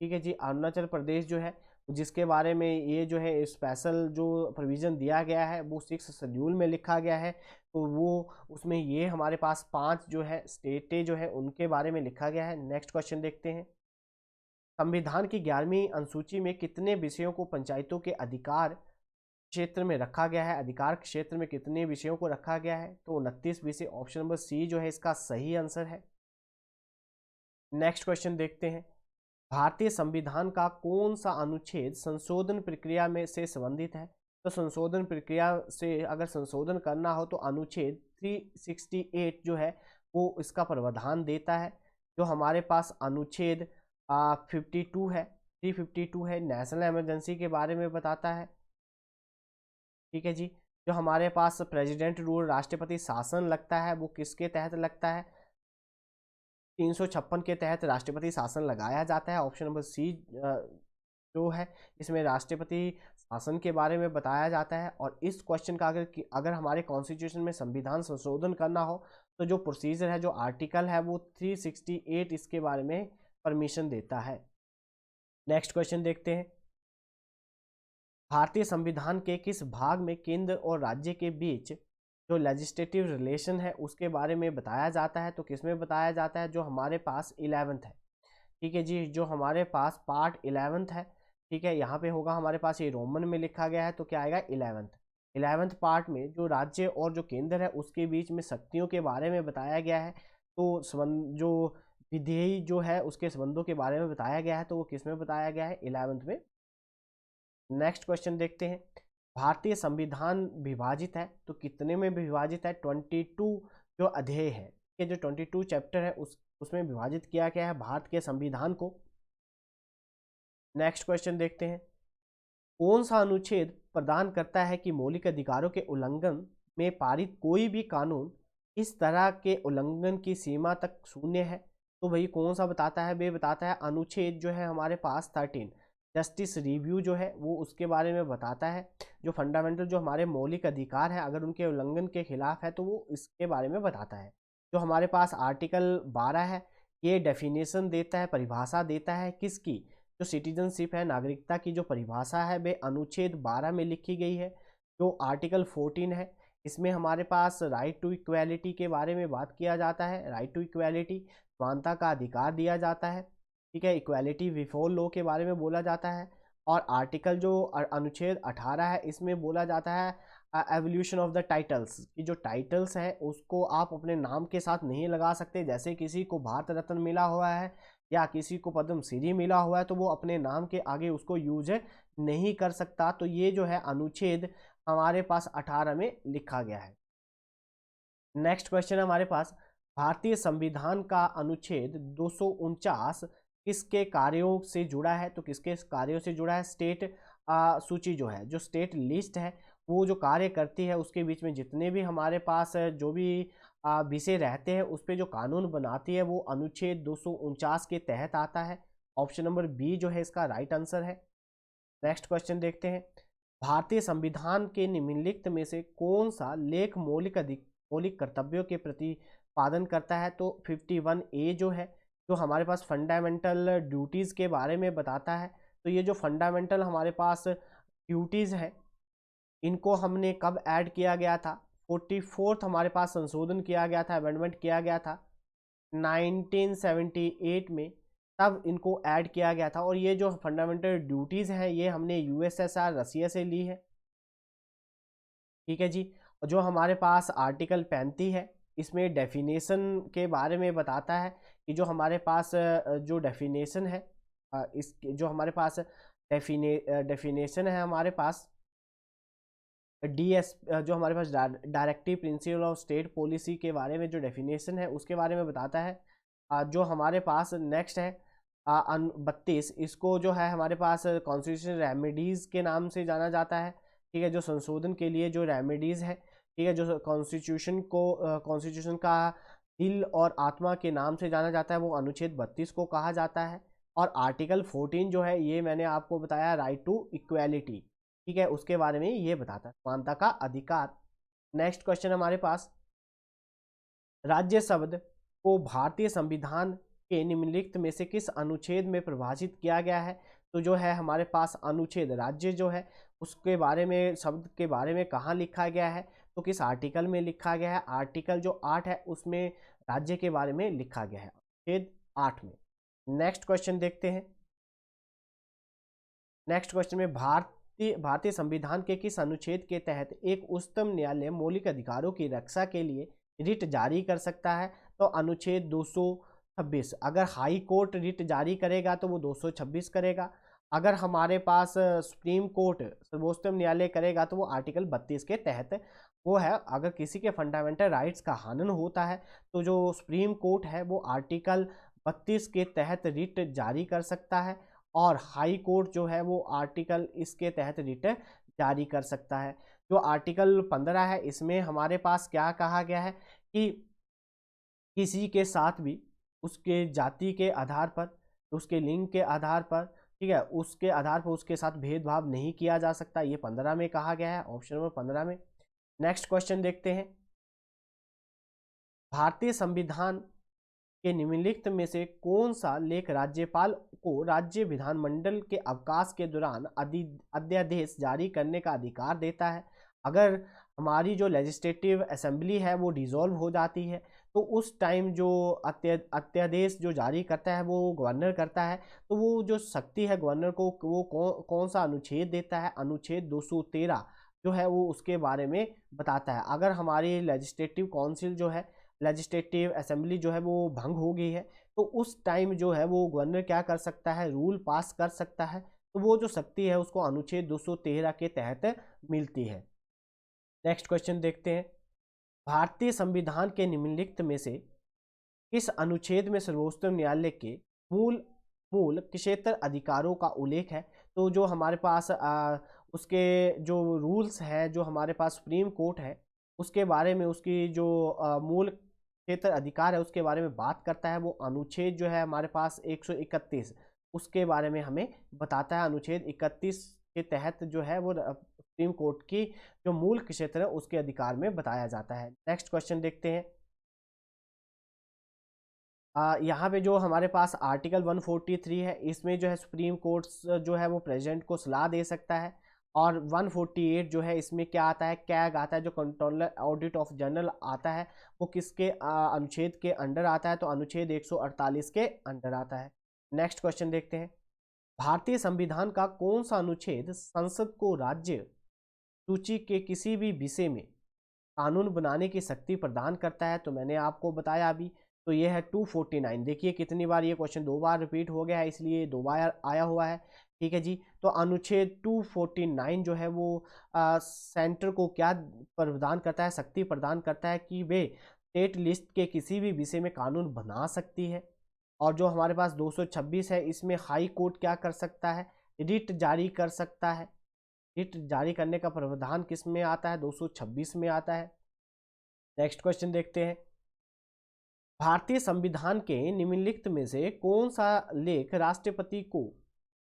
ठीक है जी, अरुणाचल प्रदेश जो है, जिसके बारे में ये जो है स्पेशल जो प्रोविज़न दिया गया है वो 6 शेड्यूल में लिखा गया है, तो वो उसमें ये हमारे पास 5 जो है स्टेटें जो है उनके बारे में लिखा गया है। नेक्स्ट क्वेश्चन देखते हैं। संविधान की 11वीं अनुसूची में कितने विषयों को पंचायतों के अधिकार क्षेत्र में रखा गया है? अधिकार क्षेत्र में कितने विषयों को रखा गया है? तो 29 विषय। ऑप्शन नंबर सी जो है इसका सही आंसर है। नेक्स्ट क्वेश्चन देखते हैं। भारतीय संविधान का कौन सा अनुच्छेद संशोधन प्रक्रिया में से संबंधित है? तो संशोधन प्रक्रिया से अगर संशोधन करना हो तो अनुच्छेद 368 जो है वो इसका प्रावधान देता है। जो हमारे पास अनुच्छेद 52 है, 352 है, नेशनल इमरजेंसी के बारे में बताता है। ठीक है जी। जो हमारे पास प्रेसिडेंट रूल, राष्ट्रपति शासन लगता है वो किसके तहत लगता है? 356 के तहत राष्ट्रपति शासन लगाया जाता है। ऑप्शन नंबर सी जो है इसमें राष्ट्रपति शासन के बारे में बताया जाता है। और इस क्वेश्चन का अगर हमारे कॉन्स्टिट्यूशन में संविधान संशोधन करना हो तो जो प्रोसीजर है, जो आर्टिकल है वो 368 इसके बारे में परमिशन देता है। नेक्स्ट क्वेश्चन देखते हैं। भारतीय संविधान के किस भाग में केंद्र और राज्य के बीच जो लेजिस्लेटिव रिलेशन है उसके बारे में बताया जाता है? तो किसमें बताया जाता है? जो हमारे पास 11th है। ठीक है जी, जो हमारे पास पार्ट 11th है। ठीक है, यहाँ पे होगा हमारे पास, ये रोमन में लिखा गया है तो क्या आएगा, 11th पार्ट में जो राज्य और जो केंद्र है उसके बीच में शक्तियों के बारे में बताया गया है। तो संबंध जो विधेयी जो है उसके संबंधों के बारे में बताया गया है, तो वो किस में बताया गया है, 11th में। नेक्स्ट क्वेश्चन देखते हैं। भारतीय संविधान विभाजित है तो कितने में विभाजित है? 22 जो अध्याय है, ये जो 22 चैप्टर है उसमें विभाजित किया गया है भारत के संविधान को। नेक्स्ट क्वेश्चन देखते हैं। कौन सा अनुच्छेद प्रदान करता है कि मौलिक अधिकारों के उल्लंघन में पारित कोई भी कानून इस तरह के उल्लंघन की सीमा तक शून्य है? तो भाई कौन सा बताता है? वे बताता है अनुच्छेद जो है हमारे पास 13, जस्टिस रिव्यू जो है वो उसके बारे में बताता है। जो फंडामेंटल जो हमारे मौलिक अधिकार है अगर उनके उल्लंघन के खिलाफ है तो वो इसके बारे में बताता है। जो हमारे पास आर्टिकल 12 है, ये डेफिनेशन देता है, परिभाषा देता है किसकी, जो सिटीजनशिप है, नागरिकता की जो परिभाषा है वे अनुच्छेद 12 में लिखी गई है। जो आर्टिकल 14 है इसमें हमारे पास राइट टू इक्वालिटी के बारे में बात किया जाता है। राइट टू इक्वालिटी, समानता का अधिकार दिया जाता है। ठीक है, इक्वालिटी बिफोर लॉ के बारे में बोला जाता है। और आर्टिकल जो अनुच्छेद 18 है इसमें बोला जाता है एवोल्यूशन ऑफ द टाइटल्स, कि जो टाइटल्स हैं उसको आप अपने नाम के साथ नहीं लगा सकते। जैसे किसी को भारत रत्न मिला हुआ है या किसी को पद्म श्री मिला हुआ है तो वो अपने नाम के आगे उसको यूज नहीं कर सकता। तो ये जो है अनुच्छेद हमारे पास 18 में लिखा गया है। नेक्स्ट क्वेश्चन है हमारे पास, भारतीय संविधान का अनुच्छेद 249 किसके कार्यों से जुड़ा है? तो किसके कार्यों से जुड़ा है? स्टेट सूची जो है, जो स्टेट लिस्ट है वो जो कार्य करती है उसके बीच में जितने भी हमारे पास जो भी विषय रहते हैं उस पर जो कानून बनाती है वो अनुच्छेद 249 के तहत आता है। ऑप्शन नंबर बी जो है इसका राइट आंसर है। नेक्स्ट क्वेश्चन देखते हैं। भारतीय संविधान के निम्नलिखित में से कौन सा लेख मौलिक कर्तव्यों के प्रतिपादन करता है? तो 51A जो है, जो हमारे पास फंडामेंटल ड्यूटीज़ के बारे में बताता है। तो ये जो फंडामेंटल हमारे पास ड्यूटीज़ है इनको हमने कब ऐड किया गया था? 44th हमारे पास संशोधन किया गया था, अमेंडमेंट किया गया था 1978 में, तब इनको ऐड किया गया था। और ये जो फंडामेंटल ड्यूटीज़ हैं ये हमने यूएसएसआर रसिया से ली है। ठीक है जी। और जो हमारे पास आर्टिकल 35 है इसमें डेफिनेशन के बारे में बताता है कि जो हमारे पास जो डेफिनेशन है इस जो हमारे पास डेफिनेशन है हमारे पास डीएस, जो हमारे पास directive principle of state policy के बारे में जो डेफिनेशन है उसके बारे में बताता है। जो हमारे पास नेक्स्ट है 32, इसको जो है हमारे पास कॉन्स्टिट्यूशनल रेमेडीज़ के नाम से जाना जाता है। ठीक है, जो संशोधन के लिए जो रेमेडीज़ है ठीक है, जो कॉन्स्टिट्यूशन का दिल और आत्मा के नाम से जाना जाता है, वो अनुच्छेद 32 को कहा जाता है। और आर्टिकल 14 जो है, ये मैंने आपको बताया, राइट टू इक्वेलिटी, ठीक है, उसके बारे में ये बताता है, समानता का अधिकार। नेक्स्ट क्वेश्चन हमारे पास, राज्य शब्द को भारतीय संविधान के निम्नलिखित में से किस अनुच्छेद में परिभाषित किया गया है? तो जो है हमारे पास अनुच्छेद राज्य जो है उसके बारे में, शब्द के बारे में कहाँ लिखा गया है? तो किस आर्टिकल में लिखा गया है? आर्टिकल जो 8 है उसमें राज्य के बारे में लिखा गया है, अनुच्छेद 8 में। नेक्स्ट क्वेश्चन देखते हैं। नेक्स्ट क्वेश्चन में, भारतीय संविधान के किस अनुच्छेद के तहत एक उच्चतम न्यायालय मौलिक अधिकारों की रक्षा के लिए रिट जारी कर सकता है? तो अनुच्छेद 226। अगर हाई कोर्ट रिट जारी करेगा तो वो 226 करेगा। अगर हमारे पास सुप्रीम कोर्ट, सर्वोच्चतम न्यायालय करेगा तो वो आर्टिकल 32 के तहत वो है। अगर किसी के फंडामेंटल राइट्स का हनन होता है तो जो सुप्रीम कोर्ट है वो आर्टिकल 32 के तहत रिट जारी कर सकता है, और हाई कोर्ट जो है वो आर्टिकल इसके तहत रिट जारी कर सकता है। जो आर्टिकल 15 है, इसमें हमारे पास क्या कहा गया है कि किसी के साथ भी उसके जाति के आधार पर, उसके लिंग के आधार पर, ठीक है, उसके आधार पर उसके साथ भेदभाव नहीं किया जा सकता, ये 15 में कहा गया है, ऑप्शन नंबर 15 में। नेक्स्ट क्वेश्चन देखते हैं। भारतीय संविधान के निम्नलिखित में से कौन सा लेख राज्यपाल को राज्य विधानमंडल के अवकाश के दौरान अध्यादेश जारी करने का अधिकार देता है? अगर हमारी जो लेजिस्लेटिव असेंबली है वो डिसॉल्व हो जाती है तो उस टाइम जो अध्यादेश जो जारी करता है वो गवर्नर करता है, तो वो जो शक्ति है गवर्नर को, वो कौन सा अनुच्छेद देता है? अनुच्छेद 213 जो है वो उसके बारे में बताता है। अगर हमारी लेजिस्लेटिव काउंसिल जो है, लेजिस्लेटिव असेंबली जो है वो भंग हो गई है तो उस टाइम जो है वो गवर्नर क्या कर सकता है? रूल पास कर सकता है। तो वो जो शक्ति है उसको अनुच्छेद 213 के तहत मिलती है। नेक्स्ट क्वेश्चन देखते हैं। भारतीय संविधान के निम्नलिखित में से किस अनुच्छेद में सर्वोच्चतम न्यायालय के मूल मूल क्षेत्र अधिकारों का उल्लेख है? तो जो हमारे पास उसके जो रूल्स हैं, जो हमारे पास सुप्रीम कोर्ट है उसके बारे में, उसकी जो मूल क्षेत्र अधिकार है उसके बारे में बात करता है, वो अनुच्छेद जो है हमारे पास 131 उसके बारे में हमें बताता है। अनुच्छेद 31 के तहत जो है वो सुप्रीम कोर्ट की जो मूल क्षेत्र है उसके अधिकार में बताया जाता है। नेक्स्ट क्वेश्चन देखते हैं। यहाँ पे जो हमारे पास आर्टिकल 143 है, इसमें जो है सुप्रीम कोर्ट जो है वो प्रेसिडेंट को सलाह दे सकता है। और 148 जो है, इसमें क्या आता है? कैग आता है, जो कंट्रोलर ऑडिट ऑफ जनरल आता है, वो किसके अनुच्छेद के अंडर आता है? तो अनुच्छेद 148 के अंडर आता है। नेक्स्ट क्वेश्चन देखते हैं। भारतीय संविधान का कौन सा अनुच्छेद संसद को राज्य सूची के किसी भी विषय में कानून बनाने की शक्ति प्रदान करता है? तो मैंने आपको बताया अभी, तो ये है 249। देखिए कितनी बार ये क्वेश्चन 2 बार रिपीट हो गया है, इसलिए 2 बार आया हुआ है, ठीक है जी। तो अनुच्छेद 249 जो है वो सेंटर को क्या प्रदान करता है? शक्ति प्रदान करता है कि वे स्टेट लिस्ट के किसी भी विषय में कानून बना सकती है। और जो हमारे पास 226 है, इसमें हाई कोर्ट क्या कर सकता है? रिट जारी कर सकता है। रिट जारी करने का प्रावधान किस में आता है? 226 में आता है। नेक्स्ट क्वेश्चन देखते हैं। भारतीय संविधान के निम्नलिखित में से कौन सा लेख राष्ट्रपति को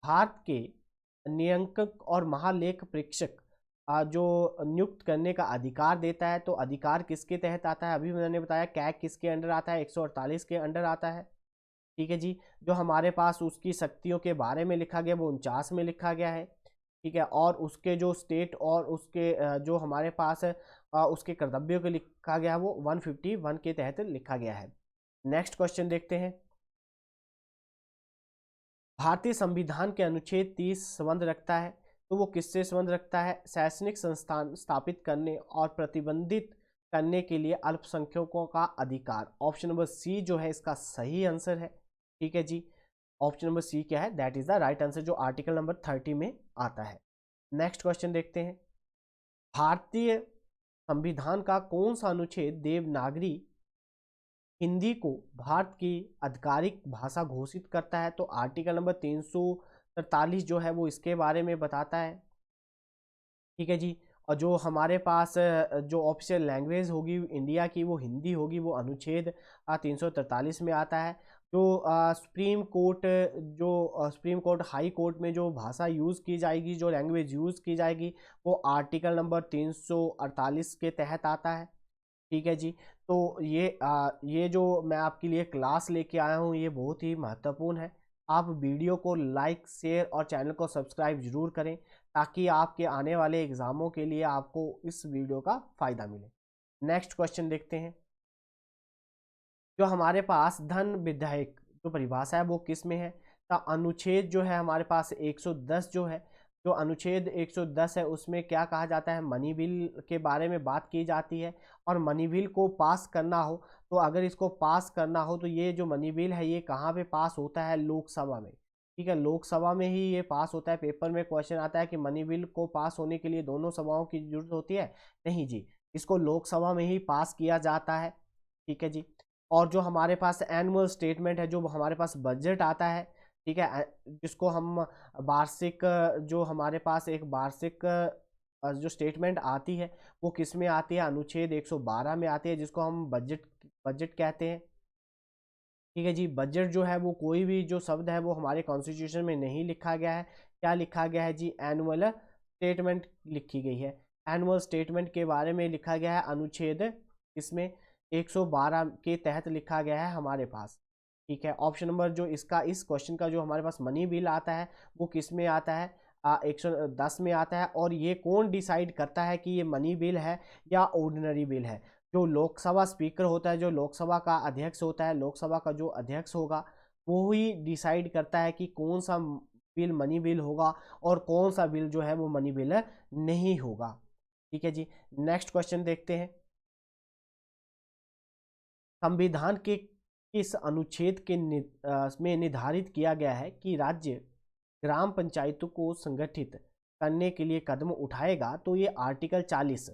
भारत के नियंत्रक और महालेख परीक्षक जो नियुक्त करने का अधिकार देता है? तो अधिकार किसके तहत आता है? अभी मैंने बताया, कैग किसके अंडर आता है? 148 के अंडर आता है, ठीक है जी। जो हमारे पास उसकी शक्तियों के बारे में लिखा गया वो 49 में लिखा गया है, ठीक है। और उसके जो स्टेट और उसके जो हमारे पास उसके कर्तव्यों को लिखा गया है वो 151 के तहत लिखा गया है। नेक्स्ट क्वेश्चन देखते हैं। भारतीय संविधान के अनुच्छेद 30 संबंध रखता है, तो वो किससे संबंध रखता है? शैक्षणिक संस्थान स्थापित करने और प्रतिबंधित करने के लिए अल्पसंख्यकों का अधिकार। ऑप्शन नंबर सी जो है इसका सही आंसर है, ठीक है जी। ऑप्शन नंबर सी क्या है? That is the right answer, जो आर्टिकल नंबर 30 में आता है। नेक्स्ट क्वेश्चन देखते हैं। भारतीय संविधान का कौन सा अनुच्छेद देवनागरी हिंदी को भारत की आधिकारिक भाषा घोषित करता है? तो आर्टिकल नंबर 343 जो है वो इसके बारे में बताता है, ठीक है जी। और जो हमारे पास जो ऑफिशियल लैंग्वेज होगी इंडिया की वो हिंदी होगी, वो अनुच्छेद 343 में आता है। जो supreme court supreme court high court में जो भाषा यूज़ की जाएगी, जो लैंग्वेज यूज़ की जाएगी, वो आर्टिकल नंबर 348 के तहत आता है। ठीक है जी। तो ये जो मैं आपके लिए क्लास लेके आया हूँ ये बहुत ही महत्वपूर्ण है। आप वीडियो को लाइक, शेयर और चैनल को सब्सक्राइब जरूर करें ताकि आपके आने वाले एग्जामों के लिए आपको इस वीडियो का फायदा मिले। नेक्स्ट क्वेश्चन देखते हैं। जो हमारे पास धन विधायक जो परिभाषा है वो किस में है? तो अनुच्छेद जो है हमारे पास 110 जो है, जो अनुच्छेद 110 है उसमें क्या कहा जाता है, मनी बिल के बारे में बात की जाती है। और मनी बिल को पास करना हो तो अगर इसको पास करना हो तो ये जो मनी बिल है ये कहाँ पे पास होता है? लोकसभा में। ठीक है, लोकसभा में ही ये पास होता है। पेपर में क्वेश्चन आता है कि मनी बिल को पास होने के लिए दोनों सभाओं की जरूरत होती है, नहीं जी, इसको लोकसभा में ही पास किया जाता है। ठीक है जी। और जो हमारे पास एनुअल स्टेटमेंट है, जो हमारे पास बजट आता है, ठीक है, जिसको हम वार्षिक, जो हमारे पास एक वार्षिक जो स्टेटमेंट आती है वो किस में आती है? अनुच्छेद 112 में आती है, जिसको हम बजट बजट कहते हैं। ठीक है जी। बजट जो है वो कोई भी जो शब्द है वो हमारे कॉन्स्टिट्यूशन में नहीं लिखा गया है। क्या लिखा गया है जी? एनुअल स्टेटमेंट लिखी गई है। एनुअल स्टेटमेंट के बारे में लिखा गया है अनुच्छेद इसमें 112 के तहत लिखा गया है हमारे पास। ठीक है। ऑप्शन नंबर जो इसका इस क्वेश्चन का जो हमारे पास मनी बिल आता है वो किस में आता है? 110 में आता है। और ये कौन डिसाइड करता है कि ये मनी बिल है या ऑर्डिनरी बिल है? जो लोकसभा स्पीकर होता है, जो लोकसभा का अध्यक्ष होता है, लोकसभा का जो अध्यक्ष होगा वो ही डिसाइड करता है कि कौन सा बिल मनी बिल होगा और कौन सा बिल जो है वो मनी बिल नहीं होगा। ठीक है जी। नेक्स्ट क्वेश्चन देखते हैं। संविधान के किस अनुच्छेद के में निर्धारित किया गया है कि राज्य ग्राम पंचायतों को संगठित करने के लिए कदम उठाएगा? तो ये आर्टिकल 40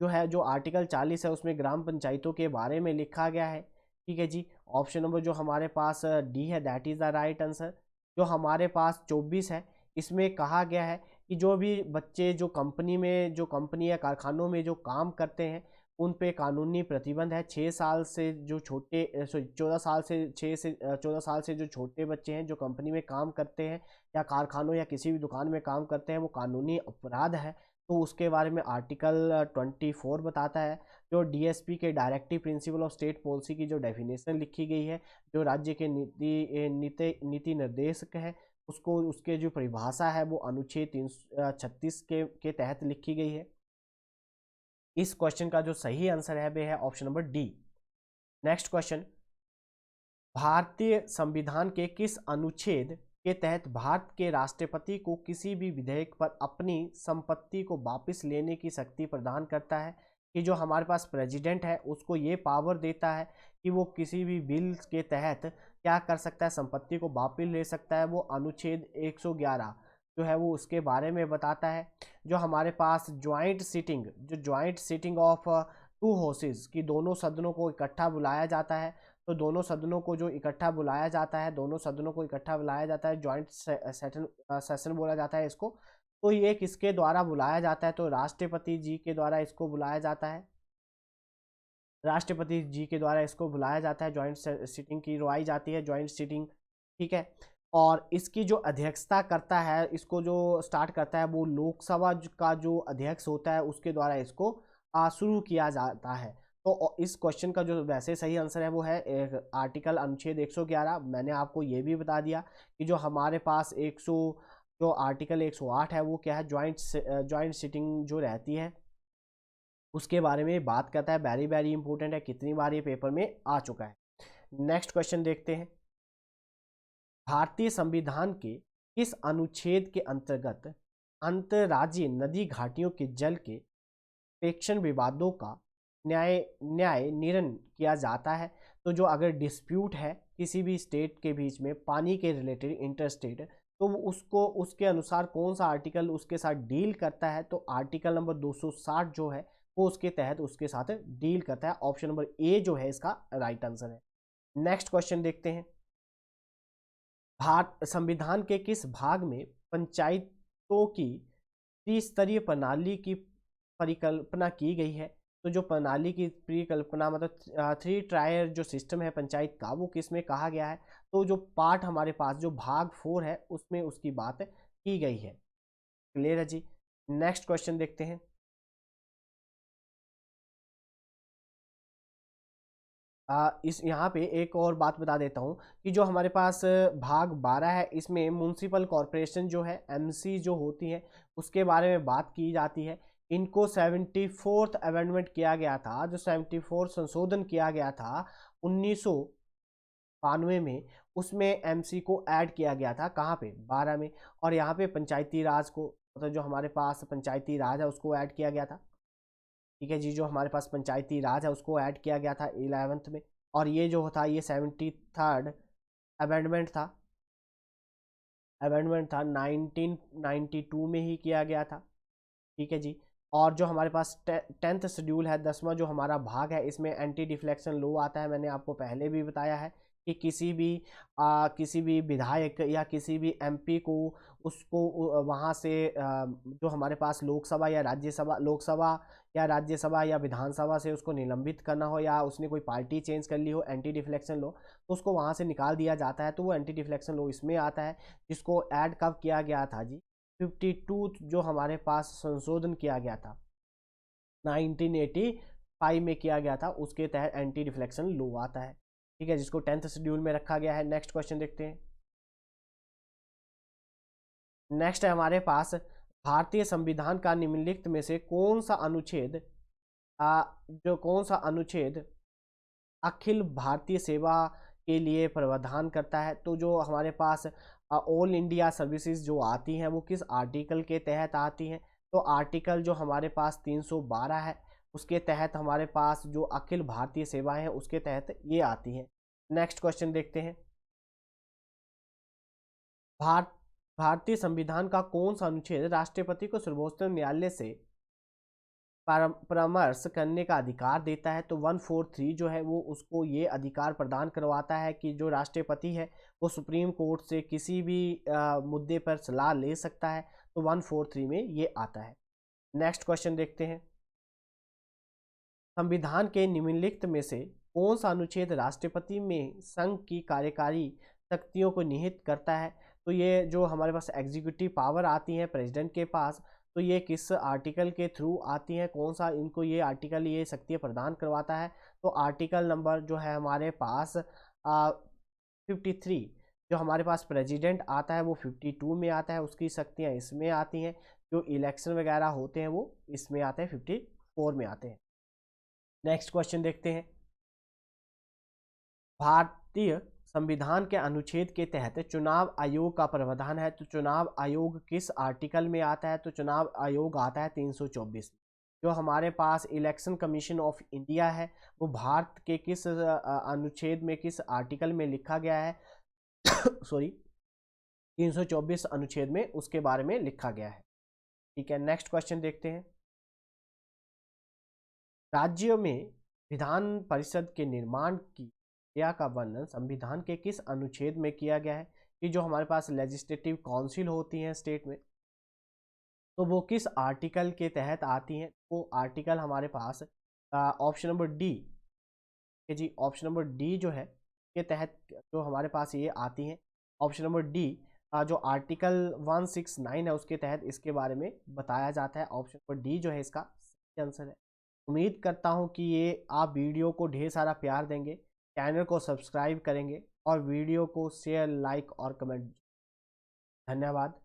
जो है, जो आर्टिकल 40 है उसमें ग्राम पंचायतों के बारे में लिखा गया है। ठीक है जी। ऑप्शन नंबर जो हमारे पास डी है, that is the right answer. जो हमारे पास 24 है इसमें कहा गया है कि जो भी बच्चे जो कंपनी में, जो कंपनी या कारखानों में जो काम करते हैं उन पे कानूनी प्रतिबंध है। 6 साल से जो छोटे 14 साल से 14 साल से जो छोटे बच्चे हैं जो कंपनी में काम करते हैं या कारखानों या किसी भी दुकान में काम करते हैं वो कानूनी अपराध है। तो उसके बारे में आर्टिकल 24 बताता है। जो डीएसपी के directive principle of state policy की जो डेफिनेशन लिखी गई है, जो राज्य के नीति निर्देशक है उसको, उसके जो परिभाषा है वो अनुच्छेद 336 के तहत लिखी गई है। इस क्वेश्चन का जो सही आंसर है वह है option number D. Next question. भारतीय संविधान के किस अनुच्छेद के तहत भारत के राष्ट्रपति को किसी भी विधेयक पर अपनी संपत्ति को वापस लेने की शक्ति प्रदान करता है? कि जो हमारे पास प्रेसिडेंट है उसको ये पावर देता है कि वो किसी भी बिल के तहत क्या कर सकता है? संपत्ति को वापस ले सकता है। वो अनुच्छेद 111 जो है वो उसके बारे में बताता है। जो हमारे पास joint sitting of two houses की दोनों सदनों को इकट्ठा बुलाया जाता है। तो दोनों सदनों को जो इकट्ठा बुलाया जाता है, दोनों सदनों को इकट्ठा बुलाया जाता है, ज्वाइंट सेशन बोला जाता है इसको। तो ये किसके द्वारा बुलाया जाता है? तो राष्ट्रपति जी के द्वारा इसको बुलाया जाता है। राष्ट्रपति जी के द्वारा इसको बुलाया जाता है, ज्वाइंट सीटिंग की करवाई जाती है, ज्वाइंट सीटिंग। ठीक है। और इसकी जो अध्यक्षता करता है, इसको जो स्टार्ट करता है वो लोकसभा का जो अध्यक्ष होता है उसके द्वारा इसको शुरू किया जाता है। तो इस क्वेश्चन का जो वैसे सही आंसर है वो है आर्टिकल अनुच्छेद 111। मैंने आपको ये भी बता दिया कि जो हमारे पास 100 जो आर्टिकल 108 है वो क्या है? ज्वाइंट सीटिंग जो रहती है उसके बारे में बात करता है। वेरी वेरी इंपॉर्टेंट है, कितनी बार ये पेपर में आ चुका है। नेक्स्ट क्वेश्चन देखते हैं। भारतीय संविधान के किस अनुच्छेद के अंतर्गत अंतर्राज्यीय नदी घाटियों के जल के पेक्षण विवादों का न्याय निर्णय किया जाता है? तो जो अगर डिस्प्यूट है किसी भी स्टेट के बीच में पानी के रिलेटेड इंटरस्टेट, तो उसको उसके अनुसार कौन सा आर्टिकल उसके साथ डील करता है? तो आर्टिकल नंबर 260 जो है वो उसके तहत उसके साथ डील करता है। ऑप्शन नंबर ए जो है इसका राइट आंसर है। नेक्स्ट क्वेश्चन देखते हैं। भारत संविधान के किस भाग में पंचायतों की त्रिस्तरीय प्रणाली की परिकल्पना की गई है, तो जो प्रणाली की परिकल्पना मतलब 3 टायर जो सिस्टम है पंचायत का, वो किस में कहा गया है? तो जो पार्ट हमारे पास जो भाग 4 है उसमें उसकी बात की गई है। क्लियर है जी। नेक्स्ट क्वेश्चन देखते हैं। इस यहाँ पे एक और बात बता देता हूँ कि जो हमारे पास भाग 12 है, इसमें म्यूनसिपल कॉरपोरेशन जो है, एमसी जो होती है, उसके बारे में बात की जाती है। इनको 74th अमेंडमेंट किया गया था, जो 74 संशोधन किया गया था 1992 में, उसमें एमसी को ऐड किया गया था। कहाँ पे? 12 में। और यहाँ पे पंचायती राज को, मतलब जो हमारे पास पंचायती राज है उसको ऐड किया गया था। ठीक है जी, जो हमारे पास पंचायती राज है उसको ऐड किया गया था 11th में। और ये जो था ये 73rd अमेंडमेंट था, 1992 में ही किया गया था। ठीक है जी। और जो हमारे पास 10th शेड्यूल है, 10वां जो हमारा भाग है, इसमें एंटी डिफ्लेक्शन लॉ आता है। मैंने आपको पहले भी बताया है कि किसी भी विधायक या किसी भी एमपी को उसको वहाँ से जो हमारे पास लोकसभा या राज्यसभा, लोकसभा या राज्यसभा या विधानसभा से उसको निलंबित करना हो, या उसने कोई पार्टी चेंज कर ली हो, एंटी डिफ्लेक्शन लॉ, तो उसको वहाँ से निकाल दिया जाता है। तो वो एंटी डिफ्लेक्शन लॉ इसमें आता है, जिसको ऐड कब किया गया था जी? 52 जो हमारे पास संशोधन किया गया था 1985 में किया गया था, उसके तहत एंटी डिफ्लेक्शन लॉ आता है। ठीक है, जिसको 10th शेड्यूल में रखा गया है। नेक्स्ट क्वेश्चन देखते हैं। नेक्स्ट है हमारे पास, भारतीय संविधान का निम्नलिखित में से कौन सा अनुच्छेद जो कौन सा अनुच्छेद अखिल भारतीय सेवा के लिए प्रावधान करता है? तो जो हमारे पास ऑल इंडिया सर्विसेज जो आती हैं वो किस आर्टिकल के तहत आती हैं? तो आर्टिकल जो हमारे पास 312 है, उसके तहत हमारे पास जो अखिल भारतीय सेवाएं हैं उसके तहत ये आती हैं। नेक्स्ट क्वेश्चन देखते हैं। भारत भारतीय संविधान का कौन सा अनुच्छेद राष्ट्रपति को सर्वोच्च न्यायालय से परामर्श करने का अधिकार देता है? तो 143 जो है वो उसको ये अधिकार प्रदान करवाता है कि जो राष्ट्रपति है वो सुप्रीम कोर्ट से किसी भी मुद्दे पर सलाह ले सकता है। तो 143 में ये आता है। नेक्स्ट क्वेश्चन देखते हैं। संविधान के निम्नलिखित में से कौन सा अनुच्छेद राष्ट्रपति में संघ की कार्यकारी शक्तियों को निहित करता है? तो ये जो हमारे पास एग्जीक्यूटिव पावर आती है प्रेसिडेंट के पास, तो ये किस आर्टिकल के थ्रू आती है? कौन सा इनको ये आर्टिकल ये शक्तियाँ प्रदान करवाता है? तो आर्टिकल नंबर जो है हमारे पास 53, जो हमारे पास प्रेसिडेंट आता है वो 52 में आता है, उसकी शक्तियाँ इसमें आती हैं। जो इलेक्शन वगैरह होते हैं वो इसमें आते हैं, 54 में आते हैं। नेक्स्ट क्वेश्चन देखते हैं। भारतीय संविधान के अनुच्छेद के तहत चुनाव आयोग का प्रावधान है। तो चुनाव आयोग किस आर्टिकल में आता है? तो चुनाव आयोग आता है 324। जो हमारे पास इलेक्शन कमीशन ऑफ इंडिया है वो भारत के किस अनुच्छेद में, किस आर्टिकल में लिखा गया है? सॉरी, 324 अनुच्छेद में उसके बारे में लिखा गया है। ठीक है, नेक्स्ट क्वेश्चन देखते हैं। राज्यों में विधान परिषद के निर्माण की प्रक्रिया का वर्णन संविधान के किस अनुच्छेद में किया गया है? कि जो हमारे पास लेजिस्लेटिव काउंसिल होती हैं स्टेट में, तो वो किस आर्टिकल के तहत आती हैं? वो आर्टिकल हमारे पास ऑप्शन नंबर डी है जी, ऑप्शन नंबर डी जो है के तहत जो हमारे पास ये आती हैं। ऑप्शन नंबर डी जो आर्टिकल 169 है उसके तहत इसके बारे में बताया जाता है। ऑप्शन नंबर डी जो है इसका सही आंसर है। उम्मीद करता हूँ कि ये आप वीडियो को ढेर सारा प्यार देंगे, चैनल को सब्सक्राइब करेंगे और वीडियो को शेयर, लाइक और कमेंट। धन्यवाद।